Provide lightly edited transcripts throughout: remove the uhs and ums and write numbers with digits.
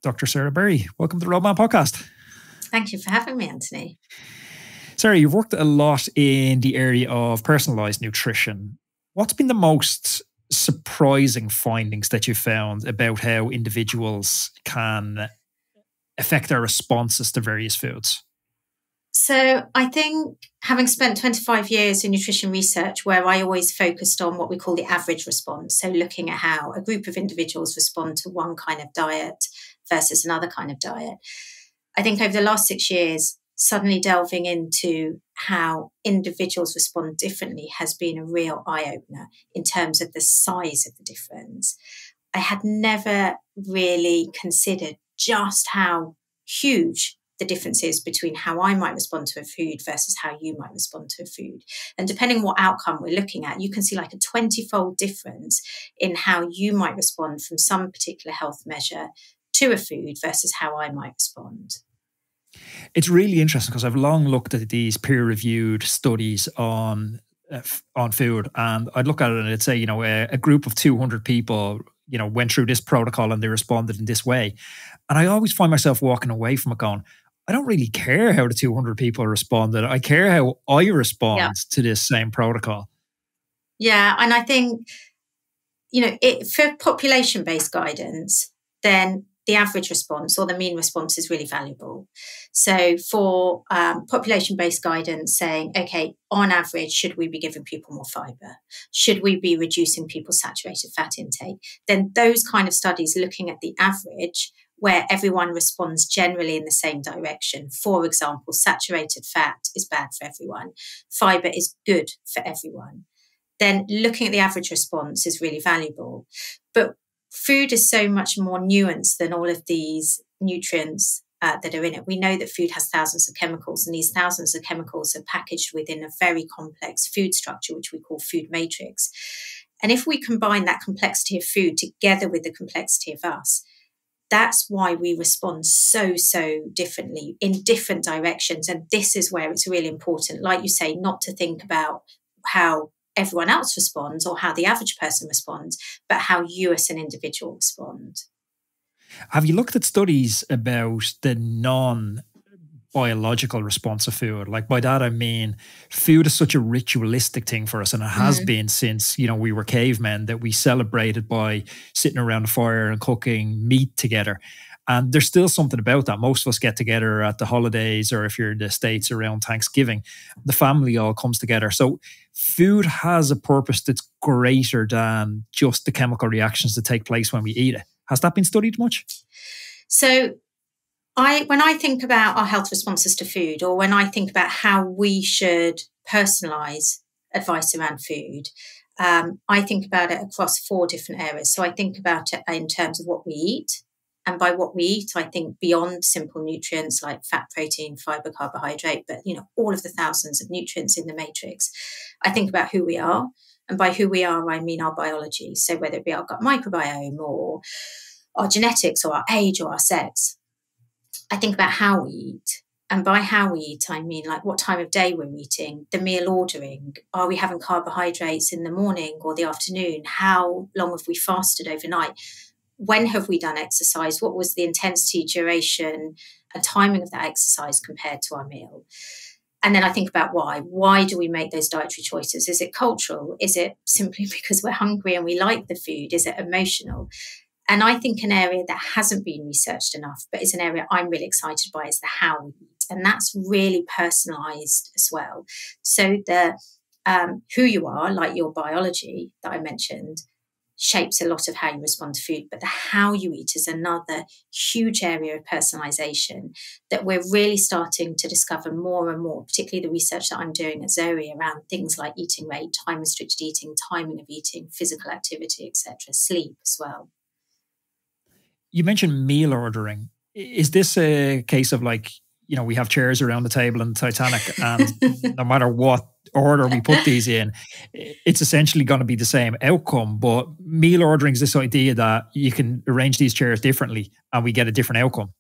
Dr. Sarah Berry. Welcome to the Roadman Podcast. Thank you for having me, Anthony. Sarah, you've worked a lot in the area of personalized nutrition. What's been the most surprising findings that you've found about how individuals can affect their responses to various foods? So I think having spent 25 years in nutrition research, where I always focused on what we call the average response, so looking at how a group of individuals respond to one kind of diet versus another kind of diet, I think over the last 6 years, suddenly delving into how individuals respond differently has been a real eye-opener in terms of the size of the difference. I had never really considered just how huge the difference is between how I might respond to a food versus how you might respond to a food. And depending on what outcome we're looking at, you can see like a 20-fold difference in how you might respond from some particular health measure to a food versus how I might respond. It's really interesting because I've long looked at these peer-reviewed studies on food, and I'd look at it and it'd say, a group of 200 people, went through this protocol and they responded in this way. And I always find myself walking away from it going, I don't really care how the 200 people responded. I care how I respond to this same protocol. Yeah. And I think, for population-based guidance, then the average response or the mean response is really valuable. So for population-based guidance saying, okay, on average, should we be giving people more fiber? Should we be reducing people's saturated fat intake? Then those kind of studies looking at the average where everyone responds generally in the same direction. For example, saturated fat is bad for everyone. Fiber is good for everyone. Then looking at the average response is really valuable. But food is so much more nuanced than all of these nutrients that are in it. We know that food has thousands of chemicals, and these thousands of chemicals are packaged within a very complex food structure, which we call food matrix. And if we combine that complexity of food together with the complexity of us, that's why we respond so differently in different directions. And this is where it's really important, like you say, not to think about how everyone else responds or how the average person responds, but how you as an individual respond. Have you looked at studies about the non-biological response of food? Like by that, I mean, food is such a ritualistic thing for us, and it has been since, we were cavemen, that we celebrated by sitting around a fire and cooking meat together. And there's still something about that. Most of us get together at the holidays, or if you're in the States around Thanksgiving, the family all comes together. So food has a purpose that's greater than just the chemical reactions that take place when we eat it. Has that been studied much? So when I think about our health responses to food, or when I think about how we should personalize advice around food, I think about it across 4 different areas. So I think about it in terms of what we eat. And by what we eat, I think beyond simple nutrients like fat, protein, fiber, carbohydrate, but, all of the thousands of nutrients in the matrix. I think about who we are. And by who we are, I mean our biology. So whether it be our gut microbiome or our genetics or our age or our sex. I think about how we eat. And by how we eat, I mean like what time of day we're eating, the meal ordering. Are we having carbohydrates in the morning or the afternoon? How long have we fasted overnight? When have we done exercise? What was the intensity, duration, and timing of that exercise compared to our meal? And then I think about why. Why do we make those dietary choices? Is it cultural? Is it simply because we're hungry and we like the food? Is it emotional? And I think an area that hasn't been researched enough, but is an area I'm really excited by, is the how we eat. And that's really personalized as well. So the who you are, like your biology that I mentioned, shapes a lot of how you respond to food, but the how you eat is another huge area of personalization that we're really starting to discover more and more, particularly the research that I'm doing at Zoe around things like eating rate, time restricted eating, timing of eating, physical activity, etc., sleep as well. You mentioned meal ordering. Is this a case of like, we have chairs around the table in the Titanic, and no matter what order we put these in, it's essentially going to be the same outcome? But meal ordering is this idea that you can arrange these chairs differently and we get a different outcome.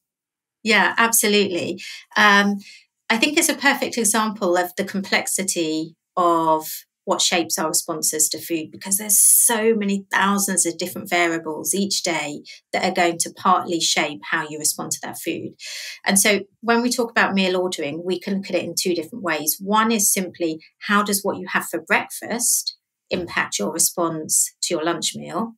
Yeah, absolutely. I think it's a perfect example of the complexity of what shapes our responses to food, because there's so many thousands of different variables each day that are going to partly shape how you respond to that food. And so when we talk about meal ordering, we can look at it in two different ways. One is simply, how does what you have for breakfast impact your response to your lunch meal?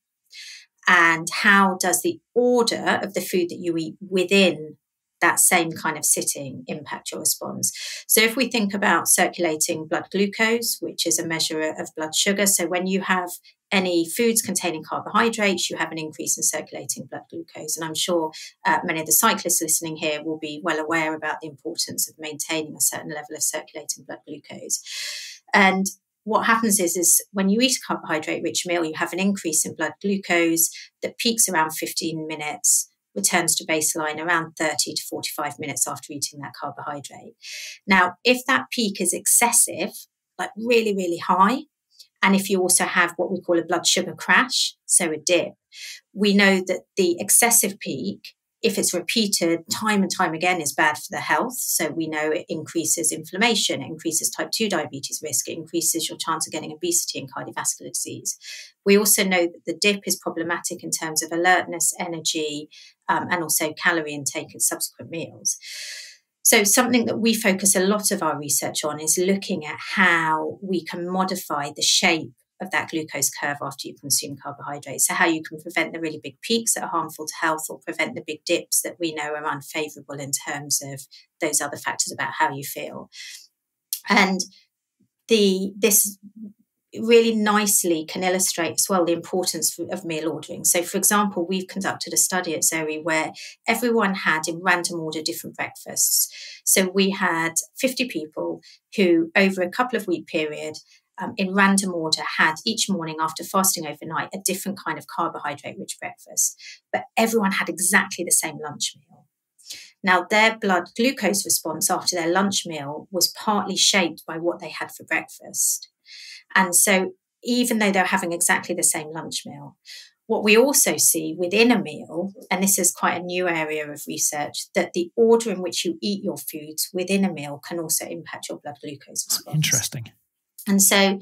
And how does the order of the food that you eat within that same kind of sitting impact your response? So if we think about circulating blood glucose, which is a measure of blood sugar, so when you have any foods containing carbohydrates, you have an increase in circulating blood glucose. And I'm sure many of the cyclists listening here will be well aware about the importance of maintaining a certain level of circulating blood glucose. And what happens is when you eat a carbohydrate-rich meal, you have an increase in blood glucose that peaks around 15 minutes, returns to baseline around 30 to 45 minutes after eating that carbohydrate. Now, if that peak is excessive, like really, really high, and if you also have what we call a blood sugar crash, so a dip, we know that the excessive peak, if it's repeated time and time again, is bad for the health. So we know it increases inflammation, it increases type 2 diabetes risk, it increases your chance of getting obesity and cardiovascular disease. We also know that the dip is problematic in terms of alertness, energy, and also calorie intake at subsequent meals. So something that we focus a lot of our research on is looking at how we can modify the shape of that glucose curve after you consume carbohydrates. So how you can prevent the really big peaks that are harmful to health, or prevent the big dips that we know are unfavorable in terms of those other factors about how you feel. And this really nicely can illustrate as well the importance of meal ordering. So, for example, we've conducted a study at Zoe where everyone had in random order different breakfasts. So we had 50 people who, over a couple of week period, in random order, had each morning after fasting overnight a different kind of carbohydrate-rich breakfast. But everyone had exactly the same lunch meal. Now, their blood glucose response after their lunch meal was partly shaped by what they had for breakfast. And so even though they're having exactly the same lunch meal, what we also see within a meal, and this is quite a new area of research, that the order in which you eat your foods within a meal can also impact your blood glucose response. Interesting. And so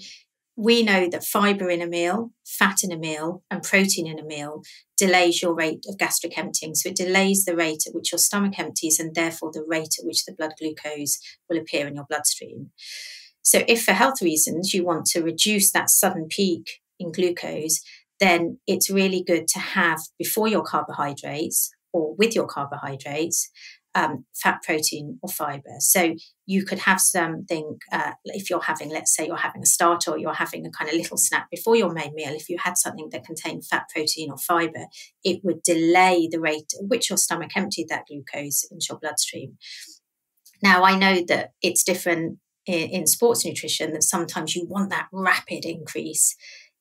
we know that fibre in a meal, fat in a meal, and protein in a meal delays your rate of gastric emptying. So it delays the rate at which your stomach empties, and therefore the rate at which the blood glucose will appear in your bloodstream. So if for health reasons you want to reduce that sudden peak in glucose, then it's really good to have before your carbohydrates or with your carbohydrates, fat, protein, or fibre. So you could have something, if you're having, let's say you're having a starter or you're having a kind of little snack before your main meal, if you had something that contained fat, protein, or fibre, it would delay the rate at which your stomach emptied that glucose into your bloodstream. Now, I know that it's different in sports nutrition, that sometimes you want that rapid increase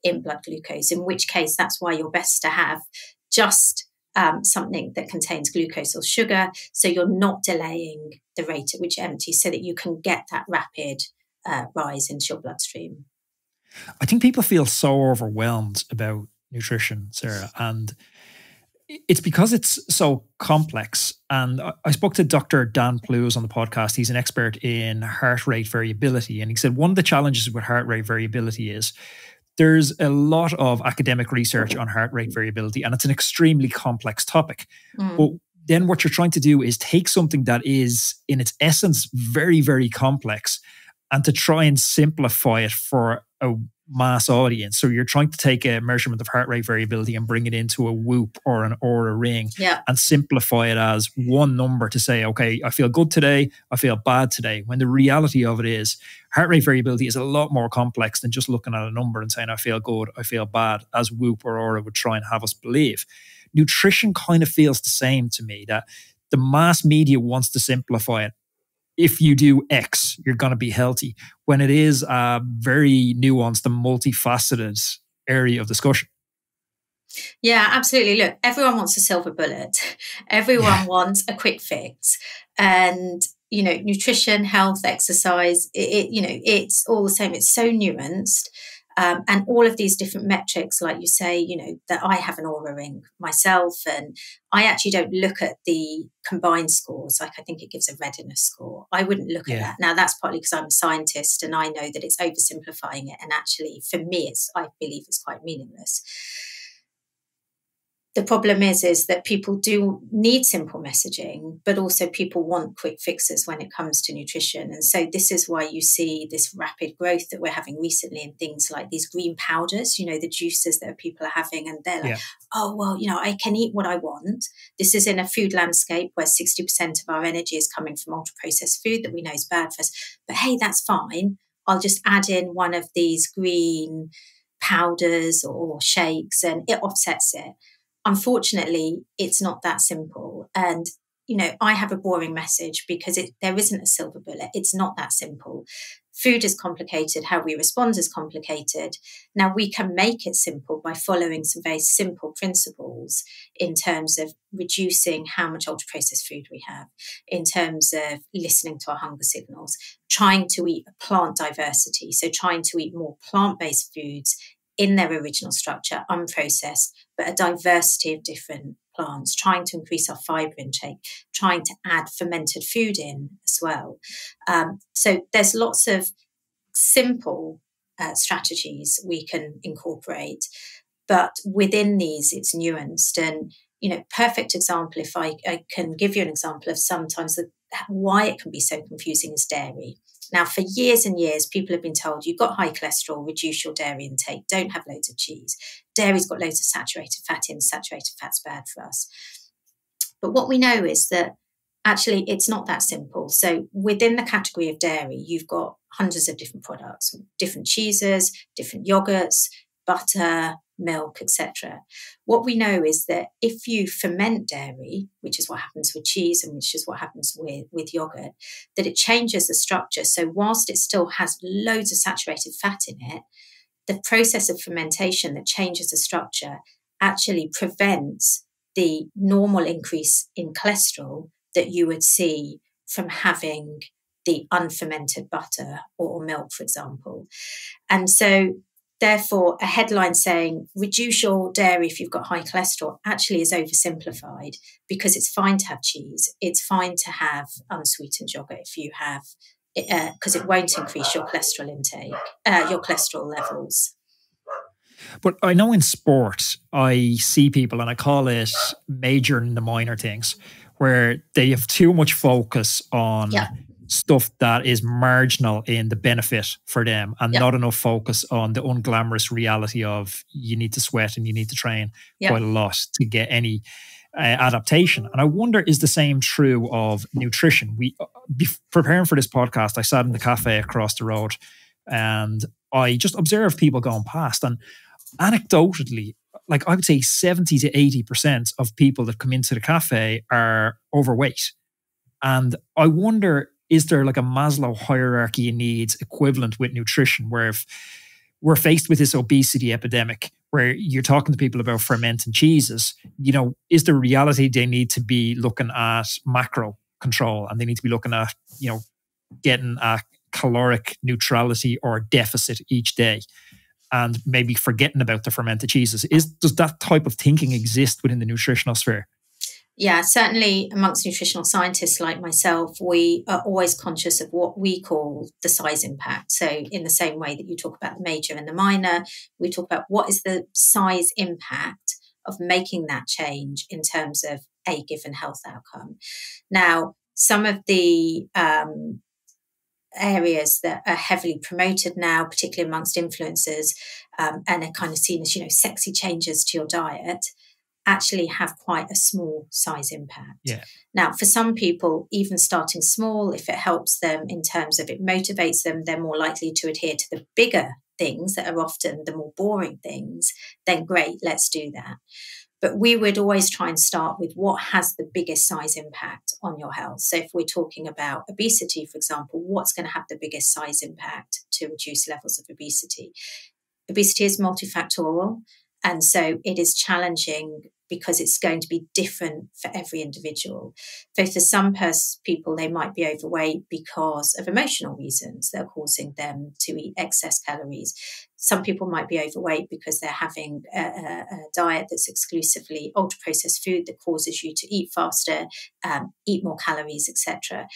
in blood glucose, in which case that's why you're best to have just something that contains glucose or sugar, so you're not delaying the rate at which it empties, so that you can get that rapid rise into your bloodstream. I think people feel so overwhelmed about nutrition, Sarah, and it's because it's so complex. And I spoke to Dr. Dan Plews on the podcast. He's an expert in heart rate variability. And he said one of the challenges with heart rate variability is there's a lot of academic research on heart rate variability, and it's an extremely complex topic. But then what you're trying to do is take something that is in its essence very, very complex and to try and simplify it for a mass audience. So you're trying to take a measurement of heart rate variability and bring it into a Whoop or an Oura ring and simplify it as one number to say, okay, I feel good today, I feel bad today. When the reality of it is heart rate variability is a lot more complex than just looking at a number and saying, I feel good, I feel bad, as Whoop or Oura would try and have us believe. Nutrition kind of feels the same to me, that the mass media wants to simplify it. If you do X, you're going to be healthy, when it is a very nuanced and multifaceted area of discussion. Yeah, absolutely. Look, everyone wants a silver bullet. Everyone wants a quick fix. And, you know, nutrition, health, exercise, it's all the same. It's so nuanced. And all of these different metrics, like you say, that I have an Aura ring myself, and I actually don't look at the combined scores. Like I think it gives a readiness score. I wouldn't look at that. Now that's partly because I'm a scientist and I know that it's oversimplifying it. And actually for me, I believe it's quite meaningless. The problem is that people do need simple messaging, but also people want quick fixes when it comes to nutrition. And so this is why you see this rapid growth that we're having recently in things like these green powders, the juices that people are having. And they're like, oh, well, I can eat what I want. This is in a food landscape where 60% of our energy is coming from ultra-processed food that we know is bad for us. But hey, that's fine. I'll just add in one of these green powders or shakes and it offsets it. Unfortunately, it's not that simple. And, I have a boring message because there isn't a silver bullet. It's not that simple. Food is complicated. How we respond is complicated. Now, we can make it simple by following some very simple principles in terms of reducing how much ultra-processed food we have, in terms of listening to our hunger signals, trying to eat a plant diversity, so trying to eat more plant-based foods in their original structure, unprocessed, but a diversity of different plants, trying to increase our fibre intake, trying to add fermented food in as well. So there's lots of simple strategies we can incorporate, but within these, it's nuanced. And, perfect example, if I can give you an example of sometimes why it can be so confusing is dairy. Now, for years and years, people have been told you've got high cholesterol, reduce your dairy intake, don't have loads of cheese. Dairy's got loads of saturated fat in, saturated fat's bad for us. But what we know is that actually it's not that simple. So within the category of dairy, you've got hundreds of different products, different cheeses, different yogurts, butter, milk, etc. What we know is that if you ferment dairy, which is what happens with cheese and which is what happens with yogurt, that it changes the structure. So whilst it still has loads of saturated fat in it, the process of fermentation that changes the structure actually prevents the normal increase in cholesterol that you would see from having the unfermented butter or milk, for example. And so therefore, a headline saying reduce your dairy if you've got high cholesterol actually is oversimplified, because it's fine to have cheese. It's fine to have unsweetened yogurt if you have, because it won't increase your cholesterol intake, your cholesterol levels. But I know in sport, I see people, and I call it majoring in the minor things, where they have too much focus on stuff that is marginal in the benefit for them, and not enough focus on the unglamorous reality of you need to sweat and you need to train quite a lot to get any adaptation. And I wonder, is the same true of nutrition? Preparing for this podcast, I sat in the cafe across the road and I just observed people going past, and anecdotally, like I would say 70 to 80% of people that come into the cafe are overweight. And I wonder, is there like a Maslow hierarchy of needs equivalent with nutrition, where if we're faced with this obesity epidemic where you're talking to people about fermenting cheeses, is the reality they need to be looking at macro control, and they need to be looking at, getting a caloric neutrality or deficit each day, and maybe forgetting about the fermented cheeses? Does that type of thinking exist within the nutritional sphere? Yeah, certainly amongst nutritional scientists like myself, we are always conscious of what we call the size impact. So in the same way that you talk about the major and the minor, we talk about what is the size impact of making that change in terms of a given health outcome. Now, some of the areas that are heavily promoted now, particularly amongst influencers, and are kind of seen as, sexy changes to your diet, actually have quite a small size impact. Yeah. Now, for some people, even starting small, if it helps them in terms of it motivates them, they're more likely to adhere to the bigger things that are often the more boring things, then great, let's do that. But we would always try and start with what has the biggest size impact on your health. So if we're talking about obesity, for example, what's going to have the biggest size impact to reduce levels of obesity? Obesity is multifactorial. And so it is challenging because it's going to be different for every individual. So for some people, they might be overweight because of emotional reasons that are causing them to eat excess calories. Some people might be overweight because they're having a diet that's exclusively ultra-processed food that causes you to eat faster, eat more calories, etc.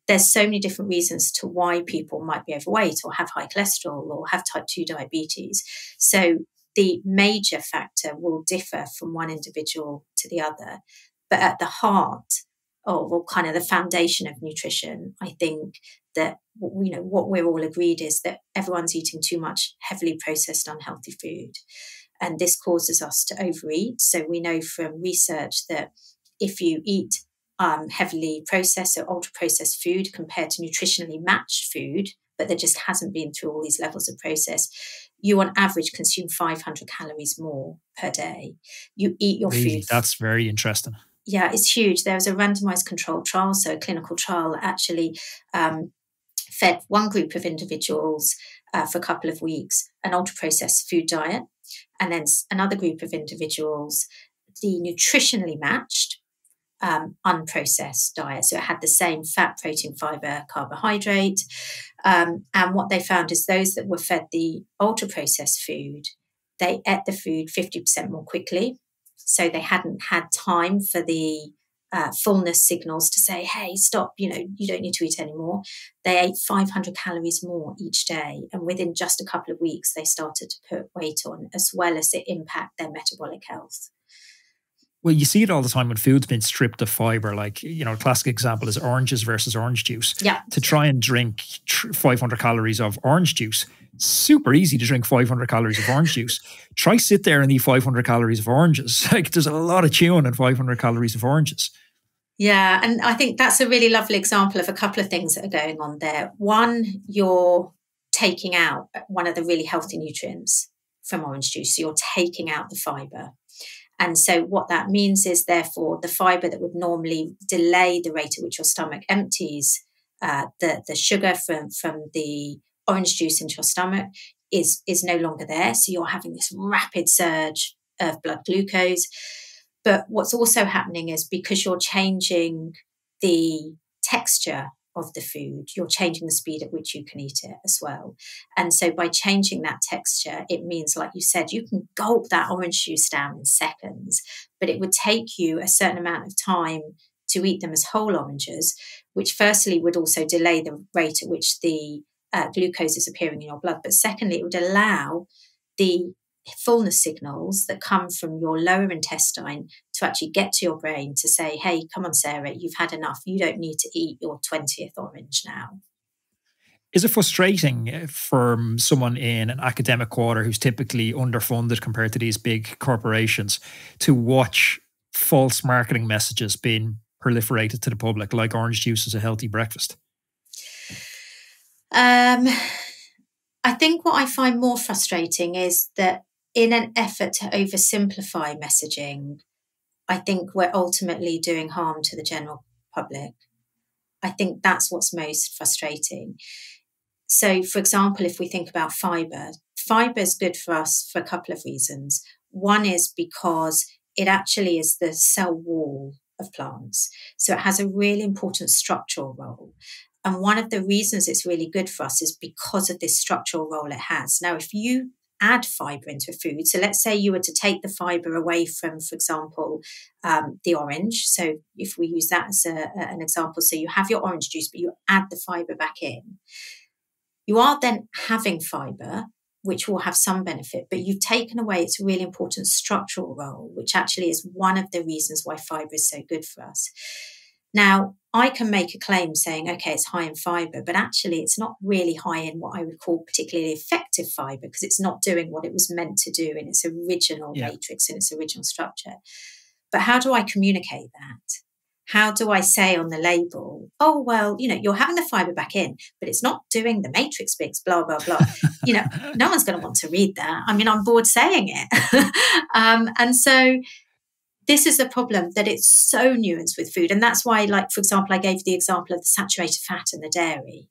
There's so many different reasons to why people might be overweight or have high cholesterol or have type 2 diabetes. So the major factor will differ from one individual to the other. But at the heart of, or kind of the foundation of nutrition, I think that, you know, what we're all agreed is that everyone's eating too much heavily processed, unhealthy food. And this causes us to overeat. So we know from research that if you eat heavily processed or ultra-processed food compared to nutritionally matched food, but that just hasn't been through all these levels of process, you on average consume 500 calories more per day. You eat your really? food. That's very interesting. Yeah, it's huge. There was a randomized controlled trial, so a clinical trial that actually fed one group of individuals for a couple of weeks an ultra-processed food diet, and then another group of individuals the nutritionally matched unprocessed diet. So it had the same fat, protein, fiber, carbohydrate. And what they found is those that were fed the ultra-processed food, they ate the food 50% more quickly. So they hadn't had time for the fullness signals to say, hey, stop, you know, you don't need to eat anymore. They ate 500 calories more each day. And within just a couple of weeks, they started to put weight on, as well as it impact their metabolic health. Well, you see it all the time when food's been stripped of fiber. Like, you know, a classic example is oranges versus orange juice. Yeah. To try and drink 500 calories of orange juice, super easy to drink 500 calories of orange juice. Try sit there and eat 500 calories of oranges. Like, there's a lot of chewing in 500 calories of oranges. Yeah, and I think that's a really lovely example of a couple of things that are going on there. One, you're taking out one of the really healthy nutrients from orange juice. So you're taking out the fiber. And so what that means is, therefore, the fiber that would normally delay the rate at which your stomach empties the sugar from the orange juice into your stomach is no longer there. So you're having this rapid surge of blood glucose. But what's also happening is, because you're changing the texture of the food, you're changing the speed at which you can eat it as well. And so by changing that texture, it means, like you said, you can gulp that orange juice down in seconds, but it would take you a certain amount of time to eat them as whole oranges, which firstly would also delay the rate at which the glucose is appearing in your blood. But secondly, it would allow the fullness signals that come from your lower intestine to actually get to your brain to say, hey, come on, Sarah, you've had enough. You don't need to eat your 20th orange now. Is it frustrating for someone in an academic quarter who's typically underfunded compared to these big corporations to watch false marketing messages being proliferated to the public, like orange juice is a healthy breakfast? I think what I find more frustrating is that in an effort to oversimplify messaging, I think we're ultimately doing harm to the general public. I think that's what's most frustrating. So, for example, if we think about fiber is good for us for a couple of reasons. One is because it actually is the cell wall of plants. So it has a really important structural role. And one of the reasons it's really good for us is because of this structural role it has. Now, if you add fiber into a food, so let's say you were to take the fiber away from, for example, the orange. So if we use that as an example, so you have your orange juice, but you add the fiber back in, you are then having fiber, which will have some benefit, but you've taken away its really important structural role, which actually is one of the reasons why fiber is so good for us. Now, I can make a claim saying, okay, it's high in fiber, but actually it's not really high in what I would call particularly effective fiber, because it's not doing what it was meant to do in its original matrix, in its original structure. But how do I communicate that? How do I say on the label, oh, well, you know, you're having the fiber back in, but it's not doing the matrix bits, blah, blah, blah. You know, no one's going to want to read that. I mean, I'm bored saying it. And so this is the problem, that it's so nuanced with food. And that's why, like, for example, I gave the example of the saturated fat and the dairy,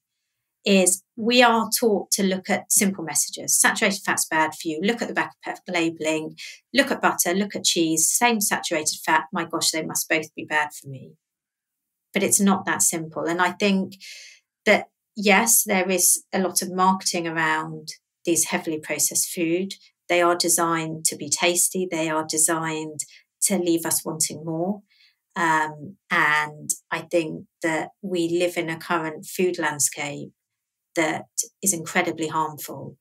is we are taught to look at simple messages. Saturated fat's bad for you. Look at the back of labeling. Look at butter. Look at cheese. Same saturated fat. My gosh, they must both be bad for me. But it's not that simple. And I think that, yes, there is a lot of marketing around these heavily processed food. They are designed to be tasty. They are designed to leave us wanting more. And I think that we live in a current food landscape that is incredibly harmful,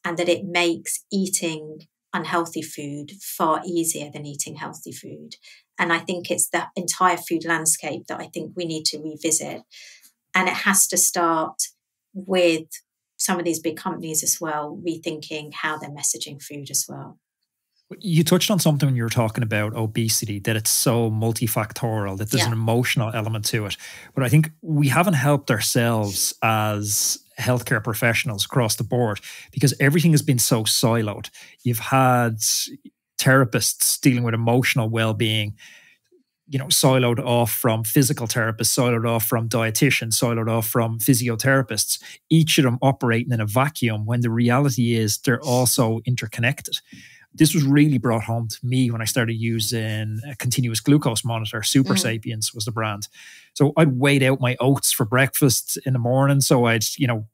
and that it makes eating unhealthy food far easier than eating healthy food. And I think it's the entire food landscape that I think we need to revisit. And it has to start with some of these big companies as well, rethinking how they're messaging food as well. You touched on something when you were talking about obesity, that it's so multifactorial, that there's an emotional element to it. But I think we haven't helped ourselves as healthcare professionals across the board, because everything has been so siloed. You've had therapists dealing with emotional well-being, siloed off from physical therapists, siloed off from dietitians, siloed off from physiotherapists, each of them operating in a vacuum, when the reality is they're also interconnected. This was really brought home to me when I started using a continuous glucose monitor. Super Sapiens was the brand. So I'd weigh out my oats for breakfast in the morning. So I'd,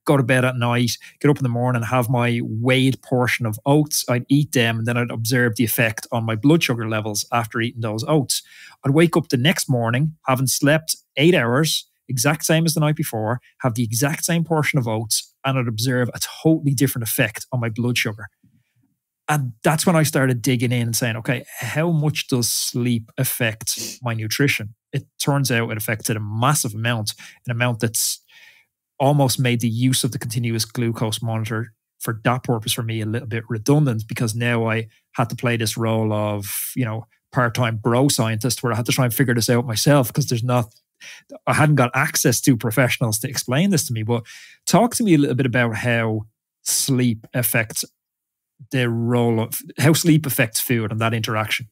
go to bed at night, get up in the morning, have my weighed portion of oats. I'd eat them, and then I'd observe the effect on my blood sugar levels after eating those oats. I'd wake up the next morning, having slept 8 hours, exact same as the night before, have the exact same portion of oats, and I'd observe a totally different effect on my blood sugar. And that's when I started digging in and saying, okay, how much does sleep affect my nutrition? It turns out it affects it a massive amount, an amount that's almost made the use of the continuous glucose monitor for that purpose for me a little bit redundant, because now I had to play this role of, part-time bro scientist, where I had to try and figure this out myself, because I hadn't got access to professionals to explain this to me. But talk to me a little bit about how sleep affects the role of how sleep affects food and that interaction.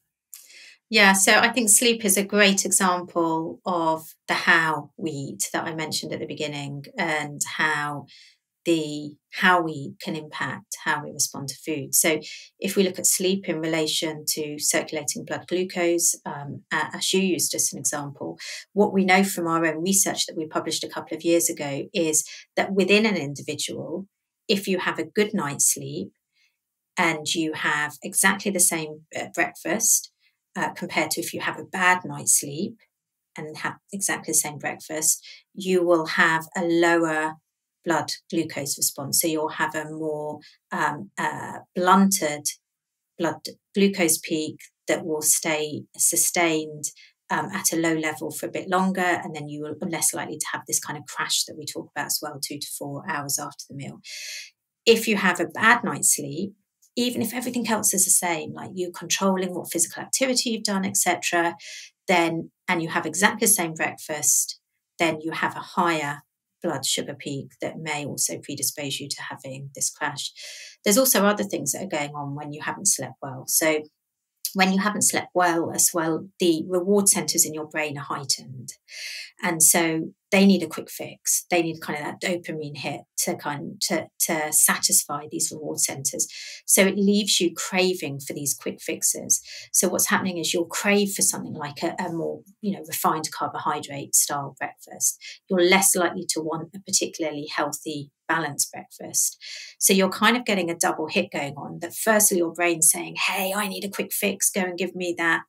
Yeah, so I think sleep is a great example of the how we eat that I mentioned at the beginning, and how we can impact how we respond to food. So if we look at sleep in relation to circulating blood glucose, as you used as an example, what we know from our own research that we published a couple of years ago is that within an individual, if you have a good night's sleep, and you have exactly the same breakfast compared to if you have a bad night's sleep and have exactly the same breakfast, you will have a lower blood glucose response. So you'll have a more blunted blood glucose peak that will stay sustained at a low level for a bit longer, and then you are less likely to have this kind of crash that we talk about as well, 2 to 4 hours after the meal. If you have a bad night's sleep, even if everything else is the same, like you're controlling what physical activity you've done, etc., and you have exactly the same breakfast, then you have a higher blood sugar peak that may also predispose you to having this crash. There's also other things that are going on when you haven't slept well. So when you haven't slept well as well, the reward centers in your brain are heightened. And so they need a quick fix. They need kind of that dopamine hit to satisfy these reward centers. So it leaves you craving for these quick fixes. So what's happening is you'll crave for something like a more refined carbohydrate style breakfast. You're less likely to want a particularly healthy, balanced breakfast. So you're kind of getting a double hit going on. That firstly, your brain's saying, hey, I need a quick fix, go and give me that,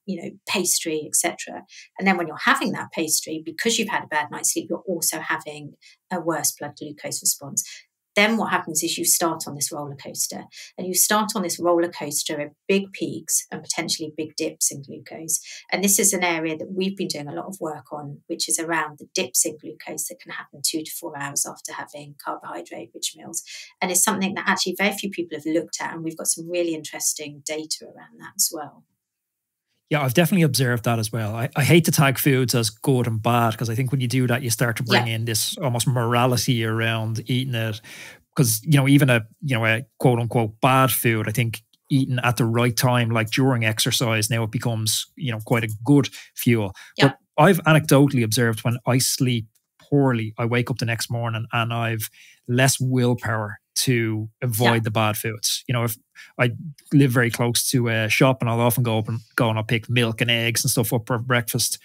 pastry, etc. And then when you're having that pastry, because you've had a bad night's sleep, you're also having a worse blood glucose response. Then what happens is you start on this roller coaster, and you start on this roller coaster of big peaks and potentially big dips in glucose. And this is an area that we've been doing a lot of work on, which is around the dips in glucose that can happen 2 to 4 hours after having carbohydrate-rich meals. And it's something that actually very few people have looked at, and we've got some really interesting data around that as well. Yeah, I've definitely observed that as well. I hate to tag foods as good and bad, because I think when you do that, you start to bring in this almost morality around eating it. Because, even a quote unquote bad food, I think eaten at the right time, like during exercise, now it becomes, quite a good fuel. Yeah. But I've anecdotally observed when I sleep poorly, I wake up the next morning and I've less willpower to avoid the bad foods. If I live very close to a shop, and I'll often go and I'll pick milk and eggs and stuff up for breakfast.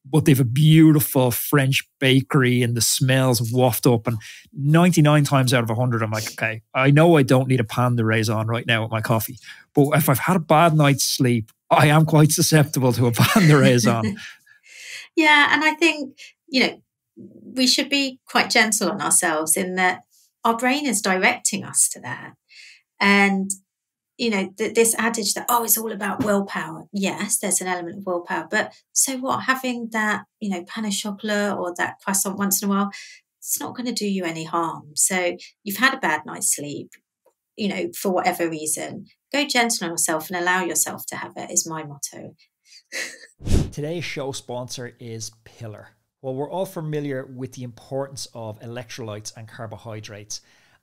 but they've a beautiful French bakery and the smells waft up. And 99 times out of 100, I'm like, okay, I know I don't need a pan de raisin right now with my coffee. But if I've had a bad night's sleep, I am quite susceptible to a pan de raisin. Yeah, and I think, we should be quite gentle on ourselves in that our brain is directing us to that. And this adage that, it's all about willpower. Yes, there's an element of willpower, but so what? Having that, pain au chocolat or that croissant once in a while, it's not going to do you any harm. So you've had a bad night's sleep, for whatever reason, go gentle on yourself and allow yourself to have it is my motto. Today's show sponsor is Pillar. Well, we're all familiar with the importance of electrolytes and carbohydrates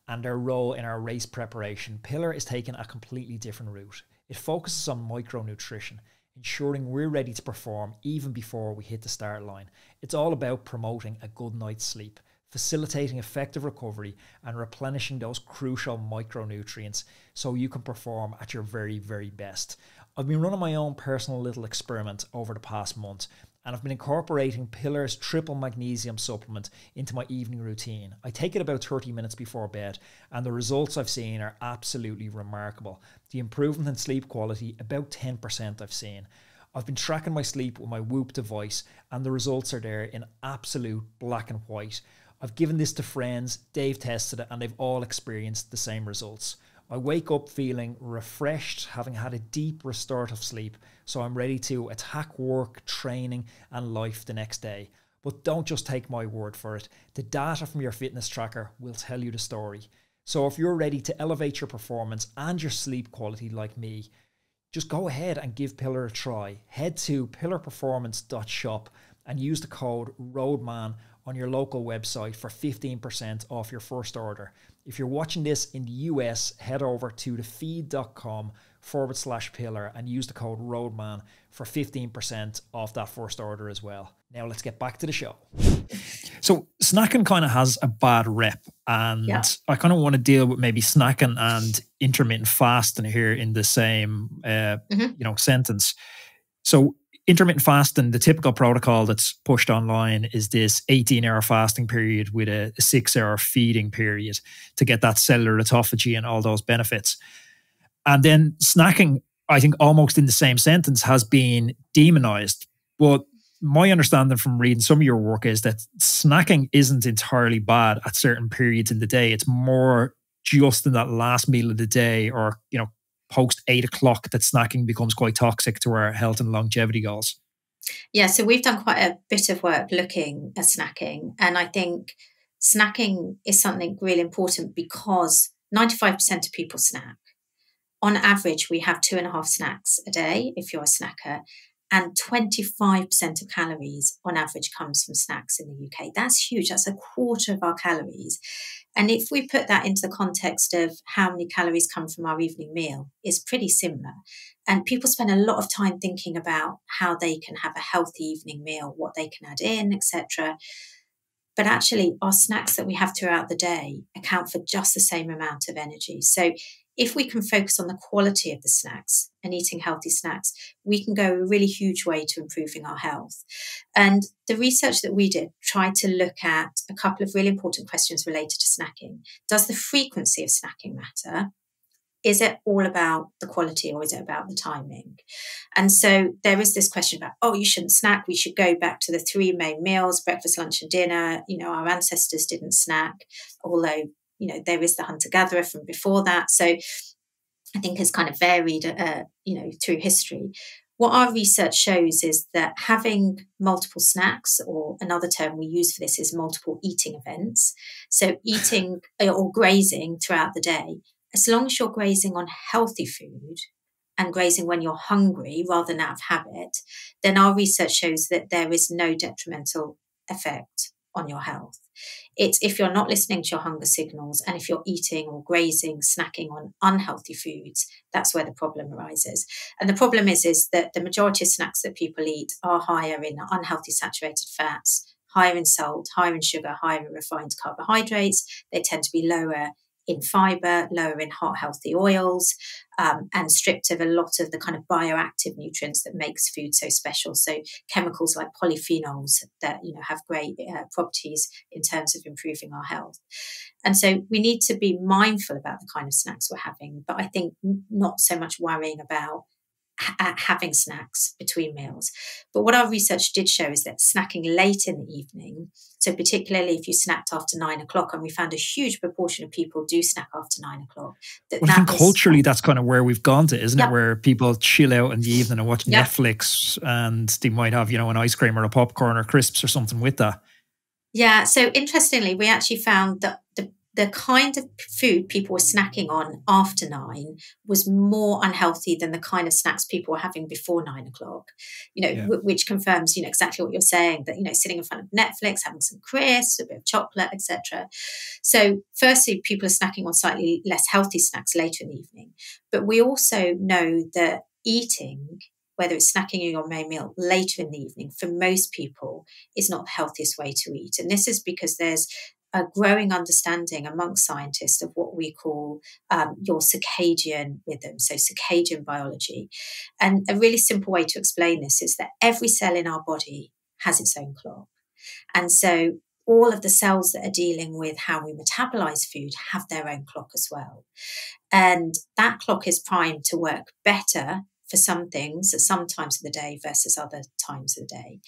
and their role in our race preparation. Pillar is taking a completely different route. It focuses on micronutrition, ensuring we're ready to perform even before we hit the start line. It's all about promoting a good night's sleep, facilitating effective recovery, and replenishing those crucial micronutrients so you can perform at your very, very best. I've been running my own personal little experiment over the past month, and I've been incorporating Pillar's triple magnesium supplement into my evening routine. I take it about 30 minutes before bed, and the results I've seen are absolutely remarkable. The improvement in sleep quality, about 10% I've seen. I've been tracking my sleep with my Whoop device, and the results are there in absolute black and white. I've given this to friends, they've tested it, and they've all experienced the same results. I wake up feeling refreshed, having had a deep restorative sleep, so I'm ready to attack work, training, and life the next day. But don't just take my word for it. The data from your fitness tracker will tell you the story. So if you're ready to elevate your performance and your sleep quality like me, just go ahead and give Pillar a try. Head to pillarperformance.shop and use the code ROADMAN on your local website for 15% off your first order. If you're watching this in the US, head over to thefeed.com/pillar and use the code ROADMAN for 15% off that first order as well. Now let's get back to the show. So snacking kind of has a bad rep, and I kind of want to deal with maybe snacking and intermittent fasting here in the same sentence. So intermittent fasting, the typical protocol that's pushed online is this 18-hour fasting period with a 6-hour feeding period to get that cellular autophagy and all those benefits. And then snacking, I think almost in the same sentence, has been demonized. But my understanding from reading some of your work is that snacking isn't entirely bad at certain periods in the day. It's more just in that last meal of the day or, post 8 o'clock that snacking becomes quite toxic to our health and longevity goals. Yeah, so we've done quite a bit of work looking at snacking. And I think snacking is something really important because 95% of people snack. On average, we have 2.5 snacks a day if you're a snacker. And 25% of calories on average comes from snacks in the UK. That's huge. That's a quarter of our calories. And if we put that into the context of how many calories come from our evening meal, it's pretty similar. And people spend a lot of time thinking about how they can have a healthy evening meal, what they can add in, etc. But actually, our snacks that we have throughout the day account for just the same amount of energy. So if we can focus on the quality of the snacks and eating healthy snacks, we can go a really huge way to improving our health. And the research that we did tried to look at a couple of really important questions related to snacking. Does the frequency of snacking matter? Is it all about the quality or is it about the timing? And so there is this question about, you shouldn't snack. We should go back to the 3 main meals, breakfast, lunch, and dinner. Our ancestors didn't snack, although there is the hunter-gatherer from before that. So I think it's kind of varied, through history. What our research shows is that having multiple snacks, or another term we use for this is multiple eating events. So eating or grazing throughout the day, as long as you're grazing on healthy food and grazing when you're hungry rather than out of habit, then our research shows that there is no detrimental effect on your health. It's if you're not listening to your hunger signals and if you're eating or grazing, snacking on unhealthy foods, that's where the problem arises. And the problem is that the majority of snacks that people eat are higher in unhealthy saturated fats, higher in salt, higher in sugar, higher in refined carbohydrates. They tend to be lower in fibre, lower in heart healthy oils, and stripped of a lot of the kind of bioactive nutrients that makes food so special. So chemicals like polyphenols that have great properties in terms of improving our health. And so we need to be mindful about the kind of snacks we're having, but I think not so much worrying about having snacks between meals. But what our research did show is that snacking late in the evening, so particularly if you snacked after 9 o'clock, and we found a huge proportion of people do snack after 9 o'clock. I think culturally that's kind of where we've gone to, isn't it? Where people chill out in the evening and watch Netflix, and they might have, an ice cream or a popcorn or crisps or something with that. Yeah. So interestingly, we actually found that the kind of food people were snacking on after 9 was more unhealthy than the kind of snacks people were having before 9 o'clock, which confirms, exactly what you're saying, that, sitting in front of Netflix, having some crisps, a bit of chocolate, etc. So firstly, people are snacking on slightly less healthy snacks later in the evening. But we also know that eating, whether it's snacking in your main meal later in the evening, for most people is not the healthiest way to eat. And this is because there's a growing understanding amongst scientists of what we call your circadian rhythm, so circadian biology. And a really simple way to explain this is that every cell in our body has its own clock. And so all of the cells that are dealing with how we metabolize food have their own clock as well. And that clock is primed to work better for some things at some times of the day versus other times of the day.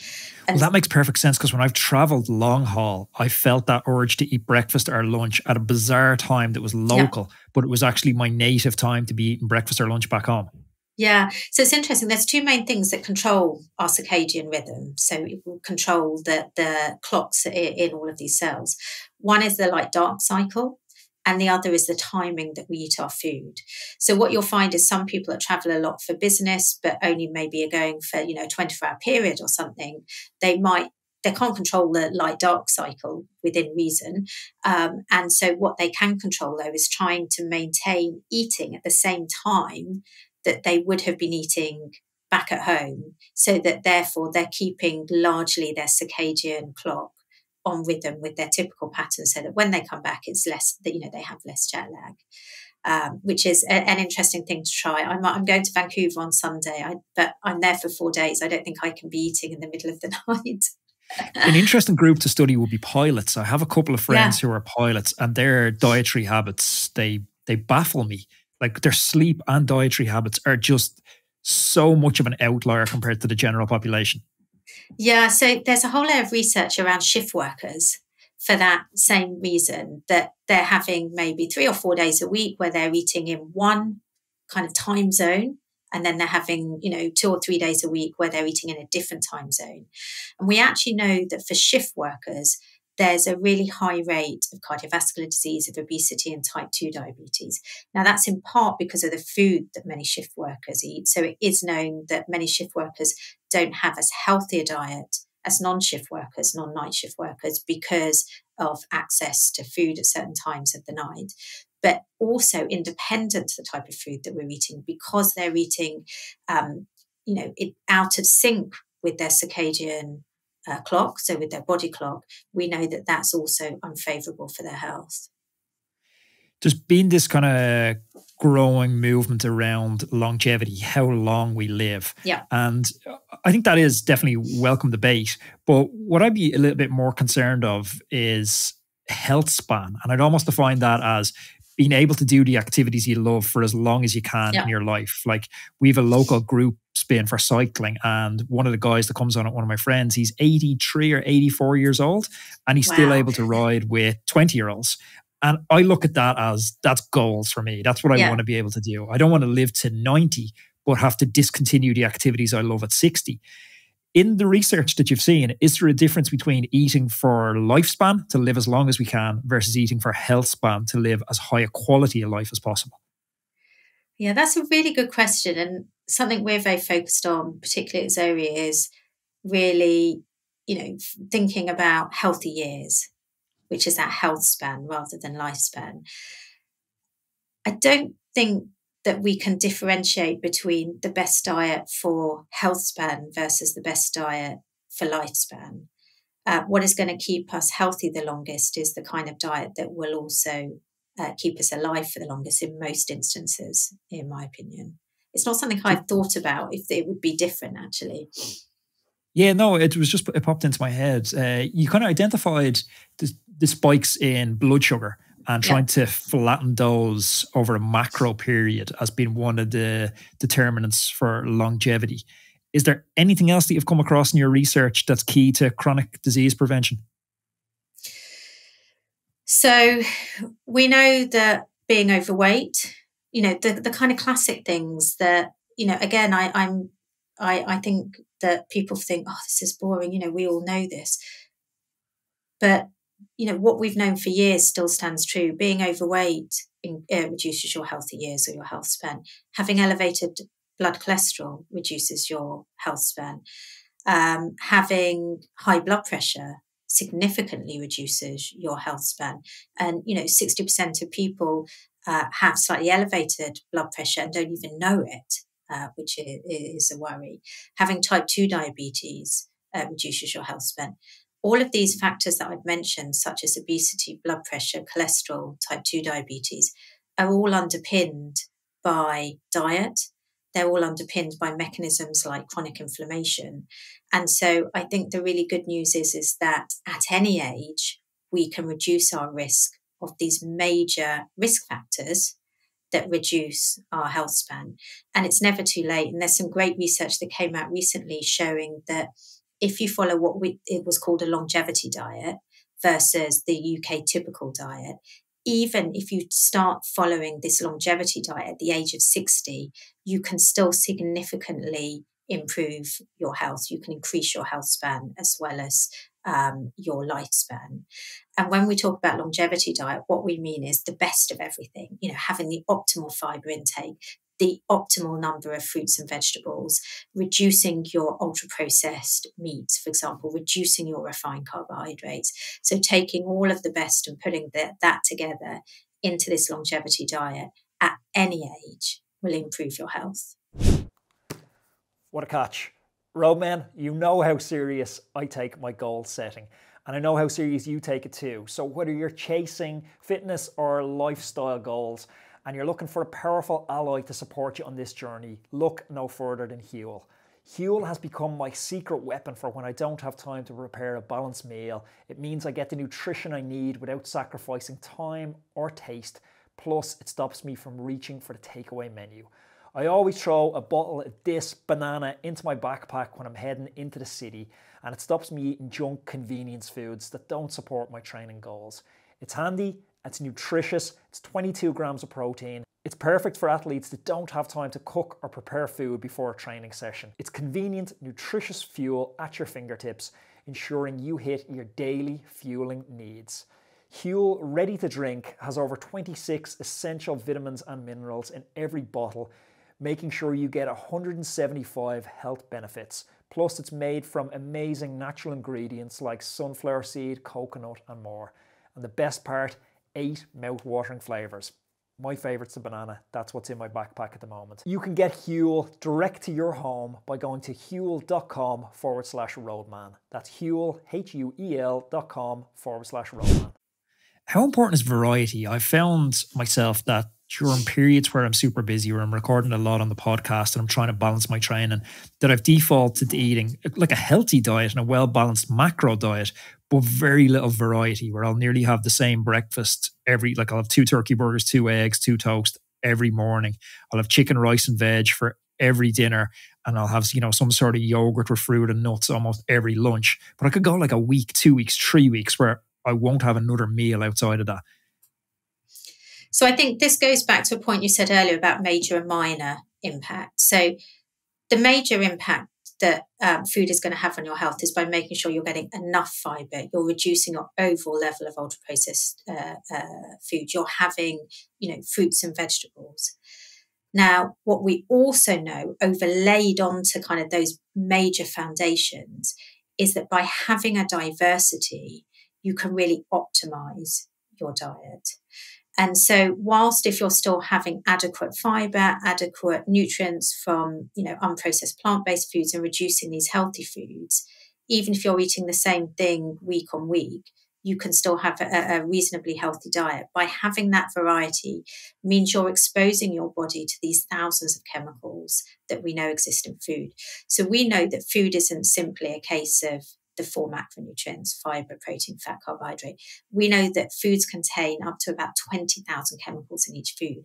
And well, that makes perfect sense, because when I've traveled long haul, I felt that urge to eat breakfast or lunch at a bizarre time that was local, but it was actually my native time to be eating breakfast or lunch back home. Yeah. So it's interesting. There's two main things that control our circadian rhythm. So it will control the clocks in all of these cells. One is the light-dark cycle, and the other is the timing that we eat our food. So what you'll find is some people that travel a lot for business, but only maybe are going for, a 24-hour period or something, they can't control the light-dark cycle within reason. And so what they can control, though, is trying to maintain eating at the same time that they would have been eating back at home, so that therefore they're keeping largely their circadian clock on rhythm with their typical pattern, so that when they come back, it's less, that they have less jet lag, which is an interesting thing to try. I'm going to Vancouver on Sunday, but I'm there for 4 days. I don't think I can be eating in the middle of the night. An interesting group to study would be pilots. I have a couple of friends who are pilots, and their dietary habits, they baffle me. Like, their sleep and dietary habits are just so much of an outlier compared to the general population. Yeah, so there's a whole lot of research around shift workers for that same reason, that they're having maybe 3 or 4 days a week where they're eating in one kind of time zone, and then they're having, 2 or 3 days a week where they're eating in a different time zone. And we actually know that for shift workers, there's a really high rate of cardiovascular disease, of obesity, and type 2 diabetes. Now, that's in part because of the food that many shift workers eat. So it is known that many shift workers don't have as healthy a diet as non-shift workers, non-night shift workers, because of access to food at certain times of the night. But also independent to the type of food that we're eating, because they're eating, it out of sync with their circadian clock, so with their body clock, we know that that's also unfavorable for their health. There's been this kind of growing movement around longevity, how long we live. Yeah. And I think that is definitely welcome debate. But what I'd be a little bit more concerned of is health span. And I'd almost define that as being able to do the activities you love for as long as you can in your life. Like, we have a local group spin for cycling, and one of the guys that comes on it, one of my friends, he's 83 or 84 years old, and he's still able to ride with 20-year-olds. And I look at that as, that's goals for me. That's what I want to be able to do. I don't want to live to 90, but have to discontinue the activities I love at 60. In the research that you've seen, is there a difference between eating for lifespan, to live as long as we can, versus eating for health span, to live as high a quality of life as possible? Yeah, that's a really good question, and something we're very focused on, particularly at Zoe, is really, thinking about healthy years, which is that health span rather than lifespan. I don't think that we can differentiate between the best diet for health span versus the best diet for lifespan. What is going to keep us healthy the longest is the kind of diet that will also keep us alive for the longest in most instances, in my opinion. It's not something I've thought about if it would be different, actually. Yeah, no, it popped into my head. You kind of identified the spikes in blood sugar and trying to flatten those over a macro period as being one of the determinants for longevity. Is there anything else that you've come across in your research that's key to chronic disease prevention? So we know that being overweight, the kind of classic things that, again, I think that people think, oh, this is boring. We all know this. But, what we've known for years still stands true. Being overweight reduces your healthy years or your health span. Having elevated blood cholesterol reduces your health span. Having high blood pressure significantly reduces your health span. And, 60% of people have slightly elevated blood pressure and don't even know it, which is a worry. Having type 2 diabetes reduces your health span. All of these factors that I've mentioned, such as obesity, blood pressure, cholesterol, type 2 diabetes, are all underpinned by diet. They're all underpinned by mechanisms like chronic inflammation. And so I think the really good news is that at any age, we can reduce our risk of these major risk factors that reduce our health span. And it's never too late. And there's some great research that came out recently showing that if you follow it was called a longevity diet versus the UK typical diet, even if you start following this longevity diet at the age of 60, you can still significantly improve your health. You can increase your health span as well as your lifespan. And when we talk about longevity diet, what we mean is the best of everything, having the optimal fiber intake, the optimal number of fruits and vegetables, reducing your ultra-processed meats, for example, reducing your refined carbohydrates. So taking all of the best and putting that together into this longevity diet at any age will improve your health. What a catch. Roadman, you know how serious I take my goal setting. And I know how serious you take it too. So whether you're chasing fitness or lifestyle goals, and you're looking for a powerful ally to support you on this journey, look no further than Huel. Huel has become my secret weapon for when I don't have time to prepare a balanced meal. It means I get the nutrition I need without sacrificing time or taste. Plus, it stops me from reaching for the takeaway menu. I always throw a bottle of this banana into my backpack when I'm heading into the city, and it stops me eating junk convenience foods that don't support my training goals. It's handy, it's nutritious, it's 22 grams of protein. It's perfect for athletes that don't have time to cook or prepare food before a training session. It's convenient, nutritious fuel at your fingertips, ensuring you hit your daily fueling needs. Huel Ready to Drink has over 26 essential vitamins and minerals in every bottle, making sure you get 175 health benefits. Plus, it's made from amazing natural ingredients like sunflower seed, coconut, and more. And the best part, 8 mouth-watering flavours. My favourite's the banana. That's what's in my backpack at the moment. You can get Huel direct to your home by going to huel.com/roadman. That's Huel, HUEL.com/roadman. How important is variety? I've found myself that during periods where I'm super busy, where I'm recording a lot on the podcast and I'm trying to balance my training, that I've defaulted to eating like a healthy diet and a well-balanced macro diet, but very little variety, where I'll nearly have the same breakfast I'll have 2 turkey burgers, 2 eggs, 2 toast every morning. I'll have chicken, rice and veg for every dinner. And I'll have, some sort of yogurt with fruit and nuts almost every lunch. But I could go like a week, 2 weeks, 3 weeks where I won't have another meal outside of that. So I think this goes back to a point you said earlier about major and minor impact. So the major impact that food is going to have on your health is by making sure you're getting enough fiber, you're reducing your overall level of ultra-processed food, you're having, fruits and vegetables. Now, what we also know, overlaid onto kind of those major foundations, is that by having a diversity, you can really optimize your diet. And so whilst if you're still having adequate fiber, adequate nutrients from, unprocessed plant-based foods and reducing these healthy foods, even if you're eating the same thing week on week, you can still have a reasonably healthy diet. By having that variety means you're exposing your body to these thousands of chemicals that we know exist in food. So we know that food isn't simply a case of the four macronutrients, fiber, protein, fat, carbohydrate. We know that foods contain up to about 20,000 chemicals in each food.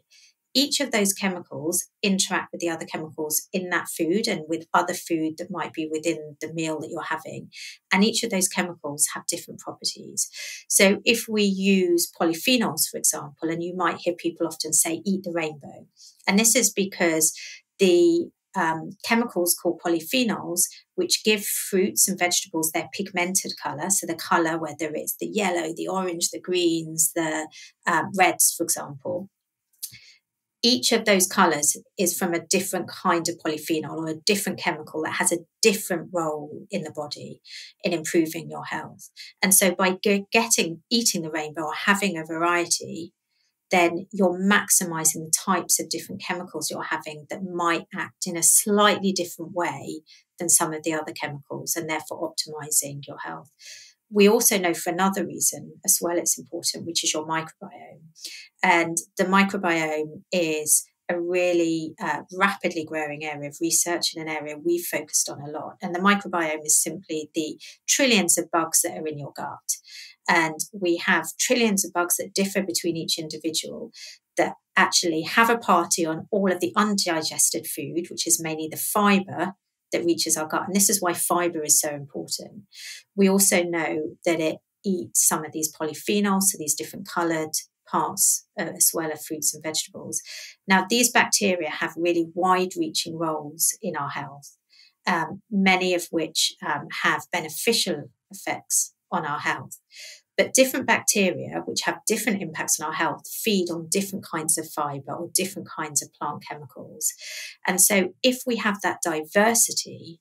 Each of those chemicals interact with the other chemicals in that food and with other food that might be within the meal that you're having. And each of those chemicals have different properties. So if we use polyphenols, for example, and you might hear people often say, eat the rainbow. And this is because the chemicals called polyphenols, which give fruits and vegetables their pigmented colour, so the colour, whether it's the yellow, the orange, the greens, the reds, for example, each of those colours is from a different kind of polyphenol or a different chemical that has a different role in the body in improving your health. And so by eating the rainbow or having a variety, then you're maximising the types of different chemicals you're having that might act in a slightly different way than some of the other chemicals, and therefore optimising your health. We also know for another reason as well it's important, which is your microbiome. And the microbiome is a really rapidly growing area of research and an area we've focused on a lot. And the microbiome is simply the trillions of bugs that are in your gut. And we have trillions of bugs that differ between each individual that actually have a party on all of the undigested food, which is mainly the fibre that reaches our gut. And this is why fibre is so important. We also know that it eats some of these polyphenols, so these different coloured parts, as well as fruits and vegetables. Now, these bacteria have really wide-reaching roles in our health, many of which have beneficial effects on our health. But different bacteria, which have different impacts on our health, feed on different kinds of fibre or different kinds of plant chemicals. And so if we have that diversity,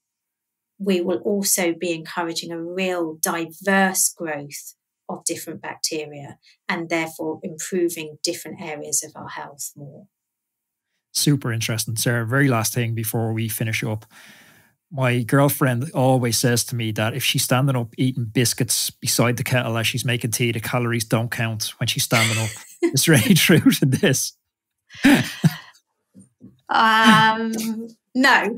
we will also be encouraging a real diverse growth of different bacteria and therefore improving different areas of our health more. Super interesting. Sarah, very last thing before we finish up. My girlfriend always says to me that if she's standing up eating biscuits beside the kettle as she's making tea, the calories don't count when she's standing up. Is there any truth in this? No,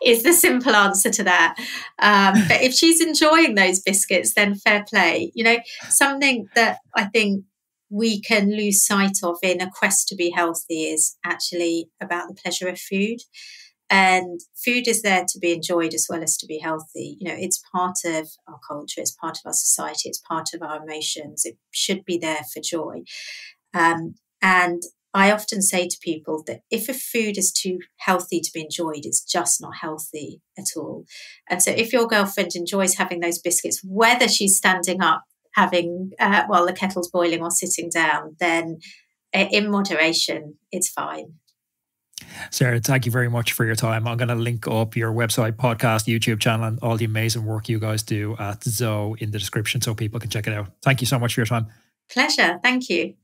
is the simple answer to that. But if she's enjoying those biscuits, then fair play. You know, something that I think we can lose sight of in a quest to be healthy is actually about the pleasure of food. And food is there to be enjoyed as well as to be healthy. You know, it's part of our culture, it's part of our society, it's part of our emotions. It should be there for joy. And I often say to people that if a food is too healthy to be enjoyed, it's just not healthy at all. And so if your girlfriend enjoys having those biscuits, whether she's standing up, having while the kettle's boiling or sitting down, then in moderation, it's fine. Sarah, thank you very much for your time. I'm going to link up your website, podcast, YouTube channel, and all the amazing work you guys do at Zoe in the description so people can check it out. Thank you so much for your time. Pleasure. Thank you.